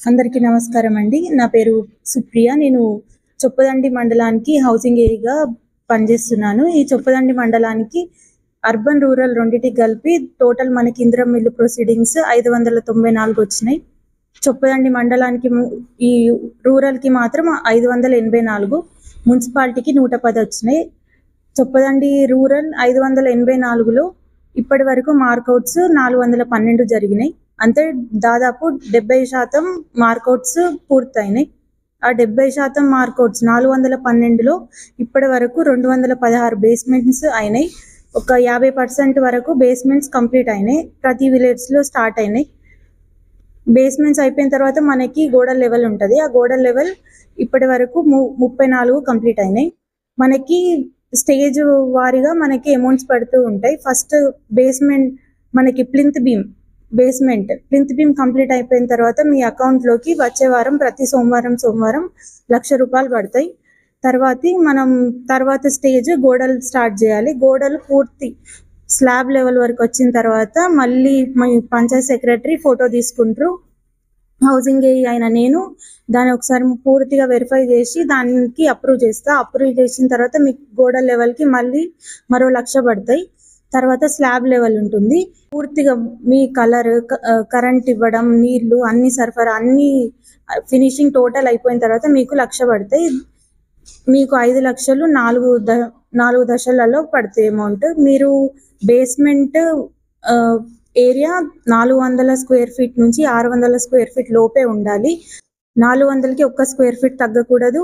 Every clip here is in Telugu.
అందరికీ నమస్కారం అండి. నా పేరు సుప్రియ. నేను చొప్పదండి మండలానికి హౌసింగ్ ఏఈగా పనిచేస్తున్నాను. ఈ చొప్పదండి మండలానికి అర్బన్, రూరల్ రెండిటికి కలిపి టోటల్ మనకి ఇందిరమ్మ ఇల్లు ప్రొసీడింగ్స్ 594 వచ్చినాయి. చొప్పదండి మండలానికి ఈ రూరల్కి మాత్రం 584, మున్సిపాలిటీకి 110 వచ్చినాయి. చొప్పదండి రూరల్ 584లో ఇప్పటి వరకు మార్కౌట్స్ 412 జరిగినాయి. అంటే దాదాపు 70% మార్కౌట్స్ పూర్తయినాయి. ఆ 70% మార్కౌట్స్ 412లో ఇప్పటి వరకు 216 బేస్మెంట్స్ అయినాయి. ఒక 50% వరకు బేస్మెంట్స్ కంప్లీట్ అయినాయి. ప్రతి విలేజ్లో స్టార్ట్ అయినాయి. బేస్మెంట్స్ అయిపోయిన తర్వాత మనకి గోడల లెవెల్ ఉంటుంది. ఆ గోడల లెవెల్ ఇప్పటి వరకు 34 కంప్లీట్ అయినాయి. మనకి స్టేజ్ వారీగా మనకి అమౌంట్స్ పడుతూ ఉంటాయి. ఫస్ట్ బేస్మెంట్ మనకి ప్లింత్ బీమ్ కంప్లీట్ అయిపోయిన తర్వాత మీ అకౌంట్లోకి వచ్చే వారం ప్రతి సోమవారం 1,00,000 రూపాయలు పడతాయి. తర్వాత స్టేజ్ గోడలు స్టార్ట్ చేయాలి. గోడలు పూర్తి స్లాబ్ లెవెల్ వరకు వచ్చిన తర్వాత మళ్ళీ మీ పంచాయత్ సెక్రటరీ ఫోటో తీసుకుంటారు. హౌసింగ్ ఏఈ అయిన నేను దాన్ని ఒకసారి పూర్తిగా వెరిఫై చేసి దానికి అప్రూవ్ చేస్తా. అప్రూవ్ చేసిన తర్వాత మీకు గోడల లెవెల్కి మళ్ళీ మరో 1,00,000 పడతాయి. తర్వాత స్లాబ్ లెవెల్ ఉంటుంది. పూర్తిగా మీ కలర్, కరెంట్ ఇవ్వడం, నీళ్లు అన్ని సరఫరా అన్ని ఫినిషింగ్ టోటల్ అయిపోయిన తర్వాత మీకు 1,00,000 పడతాయి. మీకు 5,00,000 4 దశలలో పడతాయి అమౌంట్. మీరు బేస్మెంట్ ఏరియా 400 స్క్వేర్ ఫీట్ నుంచి 600 స్క్వేర్ ఫీట్ లోపే ఉండాలి. 400కి 1 స్క్వేర్ ఫీట్ తగ్గకూడదు.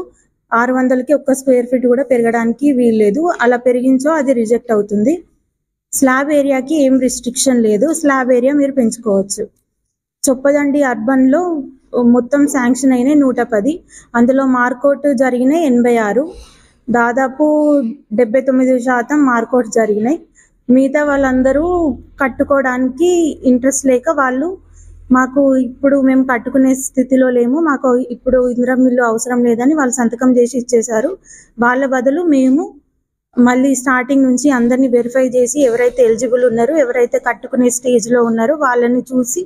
600కి 1 స్క్వేర్ ఫీట్ కూడా పెరగడానికి వీల్లేదు. అలా పెరిగించో అది రిజెక్ట్ అవుతుంది. స్లాబ్ ఏరియాకి ఏం రిస్ట్రిక్షన్ లేదు. స్లాబ్ ఏరియా మీరు పెంచుకోవచ్చు. చొప్పదండి అర్బన్లో మొత్తం శాంక్షన్ అయినాయి 110. అందులో మార్కౌట్ జరిగినాయి 86. దాదాపు 79% మార్కౌట్ జరిగినాయి. మిగతా వాళ్ళందరూ కట్టుకోవడానికి ఇంట్రెస్ట్ లేక వాళ్ళు ఇప్పుడు మేము కట్టుకునే స్థితిలో లేము, మాకు ఇప్పుడు ఇందిరమ్మ ఇల్లు అవసరం లేదని వాళ్ళు సంతకం చేసి ఇచ్చేశారు. వాళ్ళ బదులు మేము మళ్ళీ స్టార్టింగ్ నుంచి అందరినీ వెరిఫై చేసి ఎవరైతే ఎలిజిబుల్ ఉన్నారో, ఎవరైతే కట్టుకునే స్టేజ్లో ఉన్నారో వాళ్ళని చూసి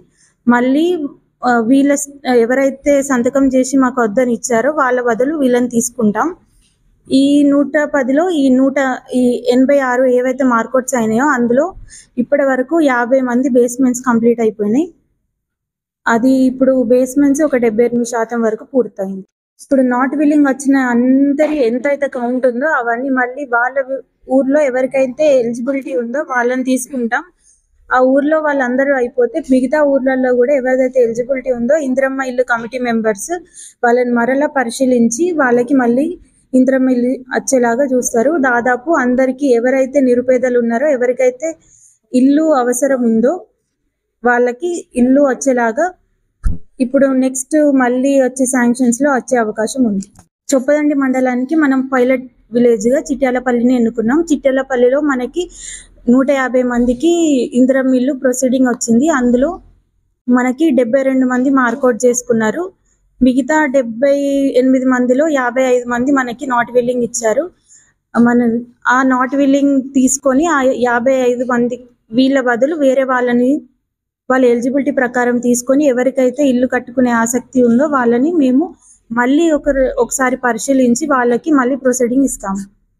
మళ్ళీ ఎవరైతే సంతకం చేసి మాకు వద్దని ఇచ్చారో వాళ్ళ బదులు వీళ్ళని తీసుకుంటాం. ఈ 110లో ఈ 86 ఏవైతే మార్కౌట్స్ అయినాయో అందులో ఇప్పటి వరకు 50 మంది బేస్మెంట్స్ కంప్లీట్ అయిపోయినాయి. అది ఇప్పుడు బేస్మెంట్స్ ఒక 78% వరకు పూర్తయింది. ఇప్పుడు నాట్ విల్లింగ్ వచ్చిన అందరి ఎంతైతే కౌంట్ ఉందో అవన్నీ మళ్ళీ వాళ్ళ ఊర్లో ఎవరికైతే ఎలిజిబిలిటీ ఉందో వాళ్ళని తీసుకుంటాం. ఆ ఊర్లో వాళ్ళందరూ అయిపోతే మిగతా ఊర్లలో కూడా ఎవరిదైతే ఎలిజిబిలిటీ ఉందో ఇందిరమ్మ ఇల్లు కమిటీ మెంబర్స్ వాళ్ళని మరలా పరిశీలించి వాళ్ళకి మళ్ళీ ఇందిరమ్మ ఇల్లు వచ్చేలాగా చూస్తారు. దాదాపు అందరికీ ఎవరైతే నిరుపేదలు ఉన్నారో, ఎవరికైతే ఇల్లు అవసరం ఉందో వాళ్ళకి ఇల్లు వచ్చేలాగా ఇప్పుడు నెక్స్ట్ మళ్ళీ వచ్చే శాంక్షన్స్లో వచ్చే అవకాశం ఉంది. చొప్పదండి మండలానికి మనం పైలట్ విలేజ్గా చిట్యాలపల్లిని ఎన్నుకున్నాం. చిట్యాలపల్లిలో మనకి 150 మందికి ఇందిరమ్మ ఇల్లు ప్రొసీడింగ్ వచ్చింది. అందులో మనకి 72 మంది మార్కౌట్ చేసుకున్నారు. మిగతా 78 మందిలో 55 మంది మనకి నాట్ విల్లింగ్ ఇచ్చారు. ఆ నాట్ విల్లింగ్ తీసుకొని ఆ 55 మంది వీళ్ళ బదులు వేరే వాళ్ళ ఎలిజిబిలిటీ ప్రకారం తీసుకొని ఎవరికైతే ఇల్లు కట్టుకునే ఆసక్తి ఉందో వాళ్ళని మేము మళ్ళీ ఒకసారి పరిశీలించి వాళ్ళకి మళ్ళీ ప్రొసీడింగ్ ఇస్తాము.